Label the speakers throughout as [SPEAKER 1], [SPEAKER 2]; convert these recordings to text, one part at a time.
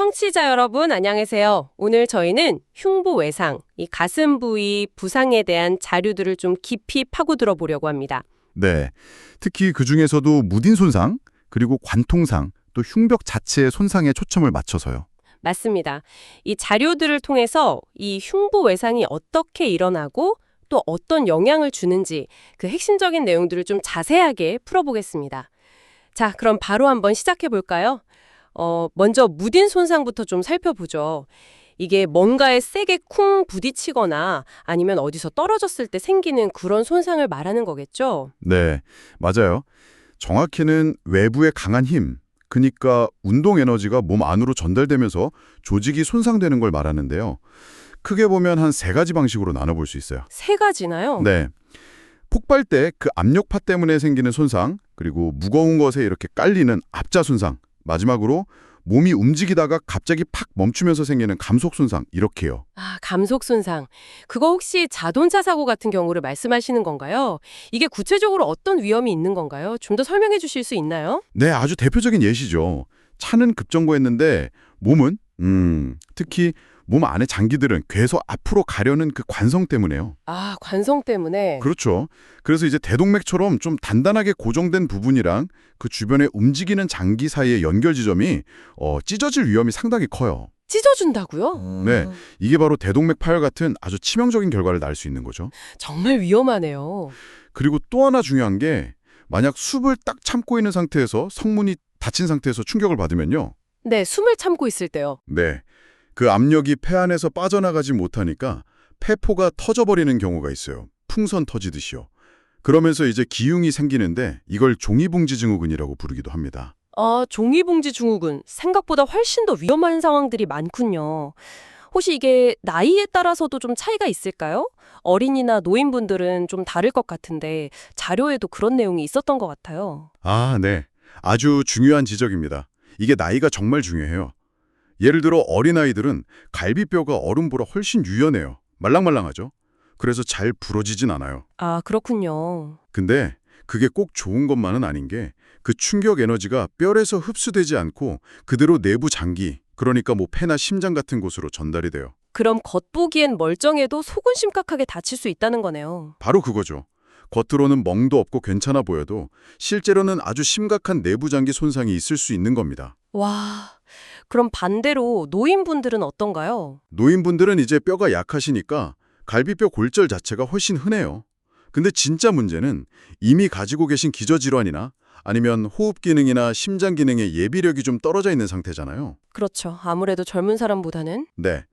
[SPEAKER 1] 청취자 여러분, 안녕하세요. 오늘 저희는 흉부 외상, 이 가슴 부위 부상에 대한 자료들을 좀 깊이 파고들어 보려고 합니다.
[SPEAKER 2] 네, 특히 그중에서도 무딘 손상, 그리고 관통상, 또 흉벽 자체의 손상에 초점을 맞춰서요.
[SPEAKER 1] 맞습니다. 이 자료들을 통해서 이 흉부 외상이 어떻게 일어나고 또 어떤 영향을 주는지 그 핵심적인 내용들을 좀 자세하게 풀어보겠습니다. 자, 그럼 바로 한번 시작해 볼까요? 먼저 무딘 손상부터 좀 살펴보죠. 이게 뭔가에 세게 쿵 부딪히거나 아니면 어디서 떨어졌을 때 생기는 그런 손상을 말하는 거겠죠?
[SPEAKER 2] 네, 맞아요. 정확히는 외부의 강한 힘, 그러니까 운동 에너지가 몸 안으로 전달되면서 조직이 손상되는 걸 말하는데요. 크게 보면 한 세 가지 방식으로 나눠볼 수 있어요.
[SPEAKER 1] 세 가지나요?
[SPEAKER 2] 네, 폭발 때 그 압력파 때문에 생기는 손상, 그리고 무거운 것에 이렇게 깔리는 압자 손상, 마지막으로 몸이 움직이다가 갑자기 팍 멈추면서 생기는 감속 손상, 이렇게요.
[SPEAKER 1] 아, 감속 손상. 그거 혹시 자동차 사고 같은 경우를 말씀하시는 건가요? 이게 구체적으로 어떤 위험이 있는 건가요? 좀 더 설명해 주실 수 있나요?
[SPEAKER 2] 네, 아주 대표적인 예시죠. 차는 급정거했는데 몸은 특히 몸 안의 장기들은 괴서 앞으로 가려는 그 관성 때문에요.
[SPEAKER 1] 아, 관성 때문에.
[SPEAKER 2] 그렇죠. 그래서 이제 대동맥처럼 좀 단단하게 고정된 부분이랑 그 주변에 움직이는 장기 사이의 연결 지점이 찢어질 위험이 상당히 커요.
[SPEAKER 1] 찢어준다고요?
[SPEAKER 2] 네, 이게 바로 대동맥 파열 같은 아주 치명적인 결과를 낳을 수 있는 거죠.
[SPEAKER 1] 정말 위험하네요.
[SPEAKER 2] 그리고 또 하나 중요한 게 만약 숨을 딱 참고 있는 상태에서 성문이 닫힌 상태에서 충격을 받으면요.
[SPEAKER 1] 네, 숨을 참고 있을 때요.
[SPEAKER 2] 네, 그 압력이 폐 안에서 빠져나가지 못하니까 폐포가 터져버리는 경우가 있어요. 풍선 터지듯이요. 그러면서 이제 기흉이 생기는데 이걸 종이봉지 증후군이라고 부르기도 합니다.
[SPEAKER 1] 아, 종이봉지 증후군. 생각보다 훨씬 더 위험한 상황들이 많군요. 혹시 이게 나이에 따라서도 좀 차이가 있을까요? 어린이나 노인분들은 좀 다를 것 같은데 자료에도 그런 내용이 있었던 것 같아요.
[SPEAKER 2] 아, 네. 아주 중요한 지적입니다. 이게 나이가 정말 중요해요. 예를 들어 어린아이들은 갈비뼈가 어른보다 훨씬 유연해요. 말랑말랑하죠. 그래서 잘 부러지진 않아요.
[SPEAKER 1] 아, 그렇군요.
[SPEAKER 2] 근데 그게 꼭 좋은 것만은 아닌 게 그 충격 에너지가 뼈에서 흡수되지 않고 그대로 내부 장기, 그러니까 뭐 폐나 심장 같은 곳으로 전달이 돼요.
[SPEAKER 1] 그럼 겉보기엔 멀쩡해도 속은 심각하게 다칠 수 있다는 거네요.
[SPEAKER 2] 바로 그거죠. 겉으로는 멍도 없고 괜찮아 보여도 실제로는 아주 심각한 내부 장기 손상이 있을 수 있는 겁니다.
[SPEAKER 1] 와, 그럼 반대로 노인분들은 어떤가요?
[SPEAKER 2] 노인분들은 이제 뼈가 약하시니까 갈비뼈 골절 자체가 훨씬 흔해요. 근데 진짜 문제는 이미 가지고 계신 기저질환이나 아니면 호흡 기능이나 심장 기능의 예비력이 좀 떨어져 있는 상태잖아요.
[SPEAKER 1] 그렇죠. 아무래도 젊은 사람보다는.
[SPEAKER 2] 네.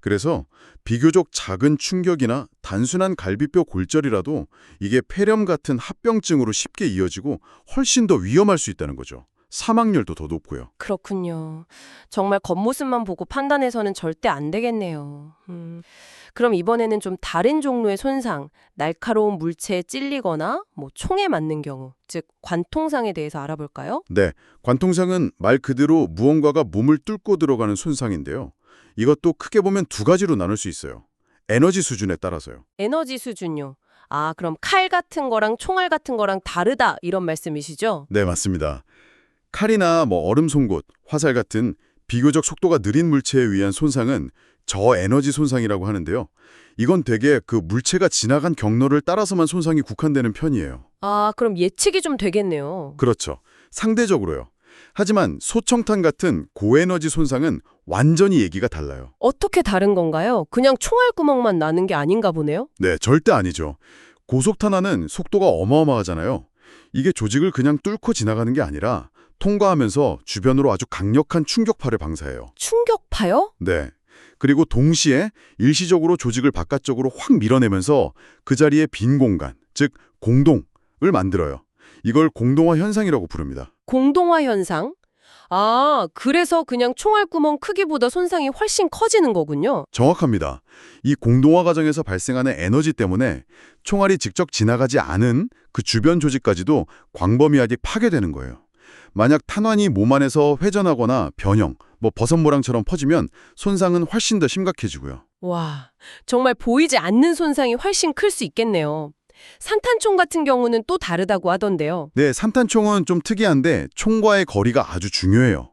[SPEAKER 2] 그래서 비교적 작은 충격이나 단순한 갈비뼈 골절이라도 이게 폐렴 같은 합병증으로 쉽게 이어지고 훨씬 더 위험할 수 있다는 거죠. 사망률도 더 높고요.
[SPEAKER 1] 그렇군요. 정말 겉모습만 보고 판단해서는 절대 안 되겠네요. 그럼 이번에는 좀 다른 종류의 손상, 날카로운 물체에 찔리거나 뭐 총에 맞는 경우, 즉 관통상에 대해서 알아볼까요?
[SPEAKER 2] 네. 관통상은 말 그대로 무언가가 몸을 뚫고 들어가는 손상인데요. 이것도 크게 보면 두 가지로 나눌 수 있어요. 에너지 수준에 따라서요.
[SPEAKER 1] 에너지 수준요. 아, 그럼 칼 같은 거랑 총알 같은 거랑 다르다 이런 말씀이시죠?
[SPEAKER 2] 네, 맞습니다. 칼이나 얼음 송곳, 화살 같은 비교적 속도가 느린 물체에 의한 손상은 저에너지 손상이라고 하는데요. 이건 대개 그 물체가 지나간 경로를 따라서만 손상이 국한되는 편이에요.
[SPEAKER 1] 아, 그럼 예측이 좀 되겠네요.
[SPEAKER 2] 그렇죠. 상대적으로요. 하지만 소청탄 같은 고에너지 손상은 완전히 얘기가 달라요.
[SPEAKER 1] 어떻게 다른 건가요? 그냥 총알 구멍만 나는 게 아닌가 보네요?
[SPEAKER 2] 네, 절대 아니죠. 고속탄환은 속도가 어마어마하잖아요. 이게 조직을 그냥 뚫고 지나가는 게 아니라 통과하면서 주변으로 아주 강력한 충격파를 방사해요.
[SPEAKER 1] 충격파요?
[SPEAKER 2] 네. 그리고 동시에 일시적으로 조직을 바깥쪽으로 확 밀어내면서 그 자리에 빈 공간, 즉 공동을 만들어요. 이걸 공동화 현상이라고 부릅니다.
[SPEAKER 1] 공동화 현상? 아, 그래서 그냥 총알구멍 크기보다 손상이 훨씬 커지는 거군요.
[SPEAKER 2] 정확합니다. 이 공동화 과정에서 발생하는 에너지 때문에 총알이 직접 지나가지 않은 그 주변 조직까지도 광범위하게 파괴되는 거예요. 만약 탄환이 몸 안에서 회전하거나 변형, 버섯모랑처럼 퍼지면 손상은 훨씬 더 심각해지고요.
[SPEAKER 1] 와, 정말 보이지 않는 손상이 훨씬 클 수 있겠네요. 산탄총 같은 경우는 또 다르다고 하던데요.
[SPEAKER 2] 네, 산탄총은 좀 특이한데 총과의 거리가 아주 중요해요.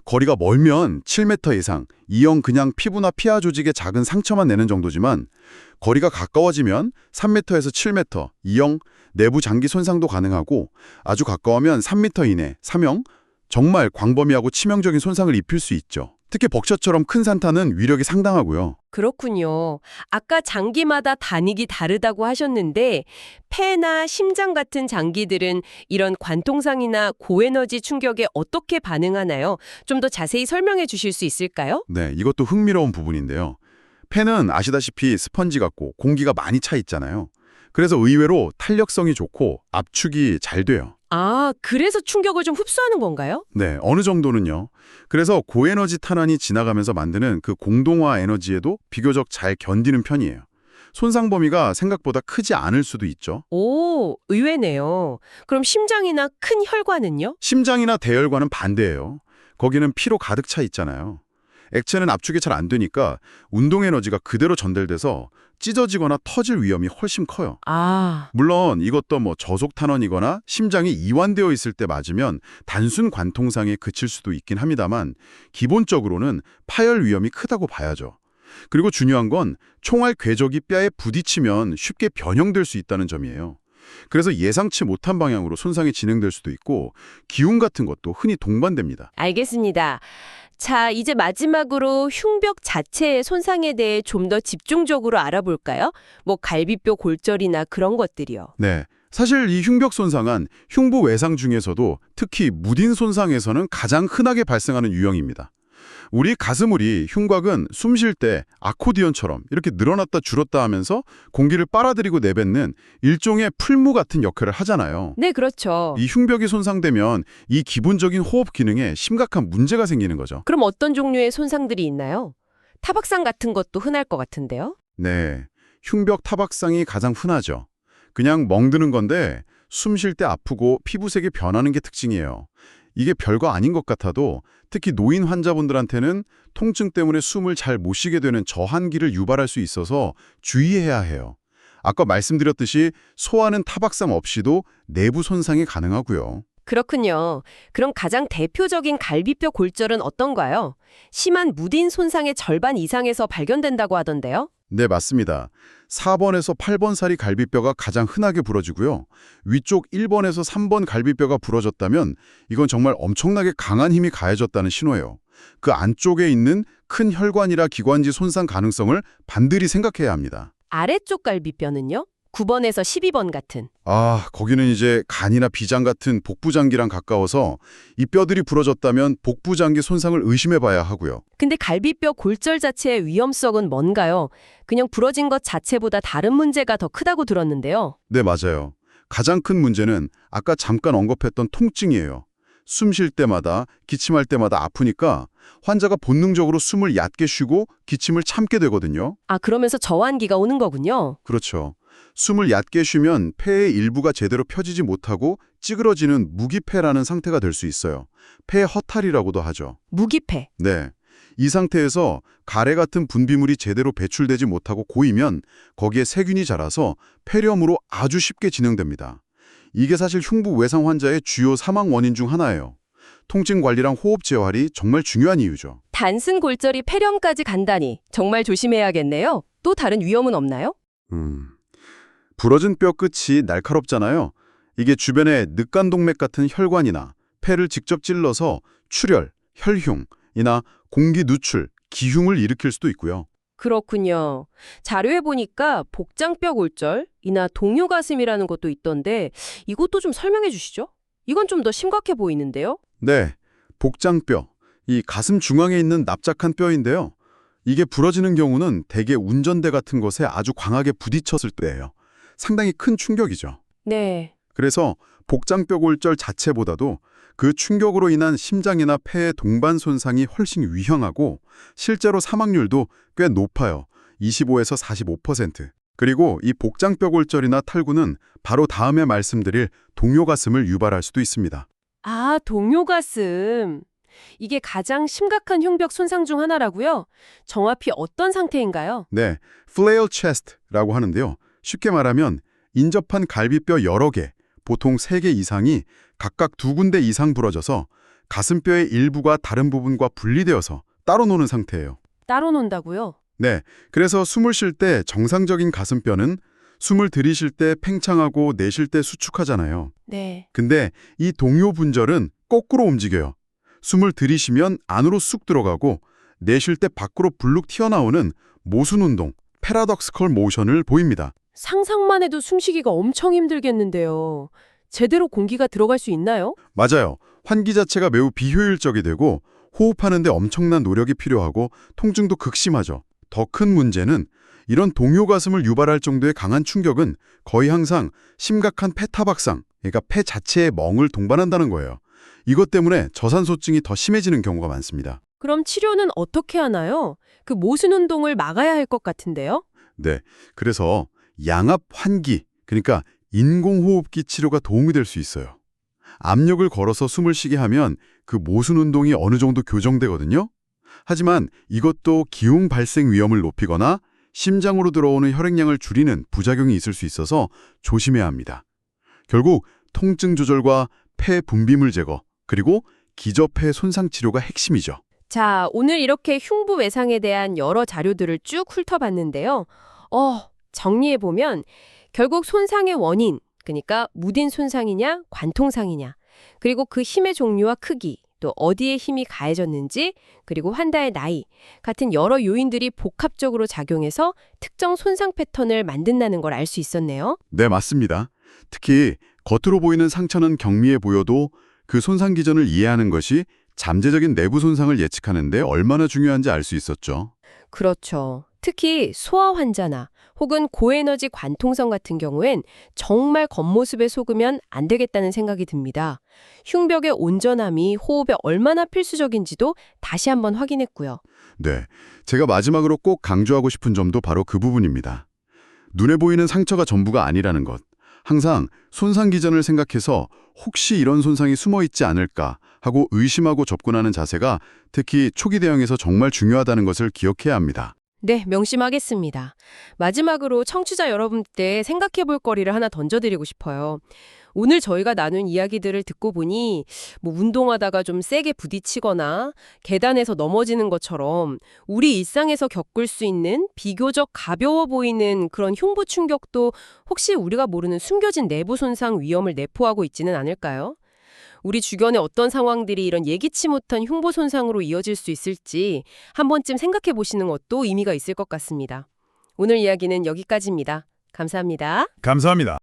[SPEAKER 2] 거리가 멀면 7m 이상, 이형 그냥 피부나 피하 조직에 작은 상처만 내는 정도지만 거리가 가까워지면 3m에서 7m, 이형 내부 장기 손상도 가능하고 아주 가까우면 3m 이내, 3형 정말 광범위하고 치명적인 손상을 입힐 수 있죠. 특히 벅처처럼 큰 산타는 위력이 상당하고요.
[SPEAKER 1] 그렇군요. 아까 장기마다 단익이 다르다고 하셨는데 폐나 심장 같은 장기들은 이런 관통상이나 고에너지 충격에 어떻게 반응하나요? 좀 더 자세히 설명해 주실 수 있을까요?
[SPEAKER 2] 네, 이것도 흥미로운 부분인데요. 폐는 아시다시피 스펀지 같고 공기가 많이 차 있잖아요. 그래서 의외로 탄력성이 좋고 압축이 잘 돼요.
[SPEAKER 1] 아, 그래서 충격을 좀 흡수하는 건가요?
[SPEAKER 2] 네, 어느 정도는요. 그래서 고에너지 탄환이 지나가면서 만드는 그 공동화 에너지에도 비교적 잘 견디는 편이에요. 손상 범위가 생각보다 크지 않을 수도 있죠.
[SPEAKER 1] 오, 의외네요. 그럼 심장이나 큰 혈관은요?
[SPEAKER 2] 심장이나 대혈관은 반대예요. 거기는 피로 가득 차 있잖아요. 액체는 압축이 잘 안 되니까 운동 에너지가 그대로 전달돼서 찢어지거나 터질 위험이 훨씬 커요.
[SPEAKER 1] 아,
[SPEAKER 2] 물론 이것도 저속 탄원이거나 심장이 이완되어 있을 때 맞으면 단순 관통상에 그칠 수도 있긴 합니다만 기본적으로는 파열 위험이 크다고 봐야죠. 그리고 중요한 건 총알 궤적이 뼈에 부딪히면 쉽게 변형될 수 있다는 점이에요. 그래서 예상치 못한 방향으로 손상이 진행될 수도 있고 기운 같은 것도 흔히 동반됩니다.
[SPEAKER 1] 알겠습니다. 자, 이제 마지막으로 흉벽 자체의 손상에 대해 좀 더 집중적으로 알아볼까요? 뭐 갈비뼈 골절이나 그런 것들이요.
[SPEAKER 2] 네. 사실 이 흉벽 손상은 흉부 외상 중에서도 특히 무딘 손상에서는 가장 흔하게 발생하는 유형입니다. 우리 가슴우리 흉곽은 숨 쉴 때 아코디언처럼 이렇게 늘어났다 줄었다 하면서 공기를 빨아들이고 내뱉는 일종의 풀무 같은 역할을 하잖아요.
[SPEAKER 1] 네, 그렇죠.
[SPEAKER 2] 이 흉벽이 손상되면 이 기본적인 호흡 기능에 심각한 문제가 생기는 거죠.
[SPEAKER 1] 그럼 어떤 종류의 손상들이 있나요? 타박상 같은 것도 흔할 것 같은데요?
[SPEAKER 2] 네, 흉벽 타박상이 가장 흔하죠. 그냥 멍드는 건데 숨 쉴 때 아프고 피부색이 변하는 게 특징이에요. 이게 별거 아닌 것 같아도 특히 노인 환자분들한테는 통증 때문에 숨을 잘 못 쉬게 되는 저한기를 유발할 수 있어서 주의해야 해요. 아까 말씀드렸듯이 소화는 타박상 없이도 내부 손상이 가능하고요.
[SPEAKER 1] 그렇군요. 그럼 가장 대표적인 갈비뼈 골절은 어떤가요? 심한 무딘 손상의 절반 이상에서 발견된다고 하던데요?
[SPEAKER 2] 네, 맞습니다. 4번에서 8번 살이 갈비뼈가 가장 흔하게 부러지고요. 위쪽 1번에서 3번 갈비뼈가 부러졌다면 이건 정말 엄청나게 강한 힘이 가해졌다는 신호예요. 그 안쪽에 있는 큰 혈관이라 기관지 손상 가능성을 반드시 생각해야 합니다.
[SPEAKER 1] 아래쪽 갈비뼈는요? 9번에서 12번 같은.
[SPEAKER 2] 거기는 이제 간이나 비장 같은 복부장기랑 가까워서 이 뼈들이 부러졌다면 복부장기 손상을 의심해 봐야 하고요.
[SPEAKER 1] 근데 갈비뼈 골절 자체의 위험성은 뭔가요? 그냥 부러진 것 자체보다 다른 문제가 더 크다고 들었는데요.
[SPEAKER 2] 네, 맞아요. 가장 큰 문제는 아까 잠깐 언급했던 통증이에요. 숨 쉴 때마다, 기침할 때마다 아프니까 환자가 본능적으로 숨을 얕게 쉬고 기침을 참게 되거든요.
[SPEAKER 1] 아, 그러면서 저환기가 오는 거군요.
[SPEAKER 2] 그렇죠. 숨을 얕게 쉬면 폐의 일부가 제대로 펴지지 못하고 찌그러지는 무기폐라는 상태가 될 수 있어요. 폐 허탈이라고도 하죠.
[SPEAKER 1] 무기폐.
[SPEAKER 2] 네. 이 상태에서 가래 같은 분비물이 제대로 배출되지 못하고 고이면 거기에 세균이 자라서 폐렴으로 아주 쉽게 진행됩니다. 이게 사실 흉부 외상 환자의 주요 사망 원인 중 하나예요. 통증 관리랑 호흡 재활이 정말 중요한 이유죠.
[SPEAKER 1] 단순 골절이 폐렴까지 간다니 정말 조심해야겠네요. 또 다른 위험은 없나요?
[SPEAKER 2] 부러진 뼈 끝이 날카롭잖아요. 이게 주변에 늑간동맥 같은 혈관이나 폐를 직접 찔러서 출혈, 혈흉이나 공기 누출, 기흉을 일으킬 수도 있고요.
[SPEAKER 1] 그렇군요. 자료에 보니까 복장뼈 골절이나 동요가슴이라는 것도 있던데 이것도 좀 설명해 주시죠. 이건 좀 더 심각해 보이는데요.
[SPEAKER 2] 네, 복장뼈, 이 가슴 중앙에 있는 납작한 뼈인데요. 이게 부러지는 경우는 대개 운전대 같은 것에 아주 강하게 부딪혔을 때예요. 상당히 큰 충격이죠.
[SPEAKER 1] 네.
[SPEAKER 2] 그래서 복장뼈 골절 자체보다도 그 충격으로 인한 심장이나 폐의 동반 손상이 훨씬 위험하고 실제로 사망률도 꽤 높아요. 25에서 45%. 그리고 이 복장뼈 골절이나 탈구는 바로 다음에 말씀드릴 동요가슴을 유발할 수도 있습니다.
[SPEAKER 1] 아, 동요가슴. 이게 가장 심각한 흉벽 손상 중 하나라고요? 정확히 어떤 상태인가요?
[SPEAKER 2] 네, flail chest라고 하는데요. 쉽게 말하면 인접한 갈비뼈 여러 개, 보통 3개 이상이 각각 2군데 이상 부러져서 가슴뼈의 일부가 다른 부분과 분리되어서 따로 노는 상태예요.
[SPEAKER 1] 따로 논다고요?
[SPEAKER 2] 네, 그래서 숨을 쉴 때 정상적인 가슴뼈는 숨을 들이쉴 때 팽창하고 내쉴 때 수축하잖아요.
[SPEAKER 1] 네.
[SPEAKER 2] 근데 이 동요 분절은 거꾸로 움직여요. 숨을 들이쉬면 안으로 쑥 들어가고 내쉴 때 밖으로 불룩 튀어나오는 모순 운동, 패러독스컬 모션을 보입니다.
[SPEAKER 1] 상상만 해도 숨쉬기가 엄청 힘들겠는데요. 제대로 공기가 들어갈 수 있나요?
[SPEAKER 2] 맞아요. 환기 자체가 매우 비효율적이 되고 호흡하는데 엄청난 노력이 필요하고 통증도 극심하죠. 더 큰 문제는 이런 동요 가슴을 유발할 정도의 강한 충격은 거의 항상 심각한 폐타박상, 그러니까 폐 자체의 멍을 동반한다는 거예요. 이것 때문에 저산소증이 더 심해지는 경우가 많습니다.
[SPEAKER 1] 그럼 치료는 어떻게 하나요? 그 모순 운동을 막아야 할 것 같은데요?
[SPEAKER 2] 네, 그래서 양압 환기, 그러니까 인공호흡기 치료가 도움이 될 수 있어요. 압력을 걸어서 숨을 쉬게 하면 그 모순 운동이 어느 정도 교정되거든요. 하지만 이것도 기흉 발생 위험을 높이거나 심장으로 들어오는 혈액량을 줄이는 부작용이 있을 수 있어서 조심해야 합니다. 결국 통증 조절과 폐 분비물 제거, 그리고 기저폐 손상 치료가 핵심이죠.
[SPEAKER 1] 자, 오늘 이렇게 흉부 외상에 대한 여러 자료들을 쭉 훑어봤는데요. 정리해보면 결국 손상의 원인, 그러니까 무딘 손상이냐, 관통상이냐, 그리고 그 힘의 종류와 크기, 또 어디에 힘이 가해졌는지, 그리고 환자의 나이 같은 여러 요인들이 복합적으로 작용해서 특정 손상 패턴을 만든다는 걸 알 수 있었네요.
[SPEAKER 2] 네, 맞습니다. 특히 겉으로 보이는 상처는 경미해 보여도 그 손상 기전을 이해하는 것이 잠재적인 내부 손상을 예측하는 데 얼마나 중요한지 알 수 있었죠.
[SPEAKER 1] 그렇죠. 특히 소아 환자나 혹은 고에너지 관통성 같은 경우엔 정말 겉모습에 속으면 안 되겠다는 생각이 듭니다. 흉벽의 온전함이 호흡에 얼마나 필수적인지도 다시 한번 확인했고요.
[SPEAKER 2] 네, 제가 마지막으로 꼭 강조하고 싶은 점도 바로 그 부분입니다. 눈에 보이는 상처가 전부가 아니라는 것. 항상 손상 기전을 생각해서 혹시 이런 손상이 숨어 있지 않을까 하고 의심하고 접근하는 자세가 특히 초기 대응에서 정말 중요하다는 것을 기억해야 합니다.
[SPEAKER 1] 네, 명심하겠습니다. 마지막으로 청취자 여러분께 생각해 볼 거리를 하나 던져드리고 싶어요. 오늘 저희가 나눈 이야기들을 듣고 보니 운동하다가 좀 세게 부딪히거나 계단에서 넘어지는 것처럼 우리 일상에서 겪을 수 있는 비교적 가벼워 보이는 그런 흉부 충격도 혹시 우리가 모르는 숨겨진 내부 손상 위험을 내포하고 있지는 않을까요? 우리 주변의 어떤 상황들이 이런 예기치 못한 흉부 손상으로 이어질 수 있을지 한 번쯤 생각해 보시는 것도 의미가 있을 것 같습니다. 오늘 이야기는 여기까지입니다. 감사합니다.
[SPEAKER 2] 감사합니다.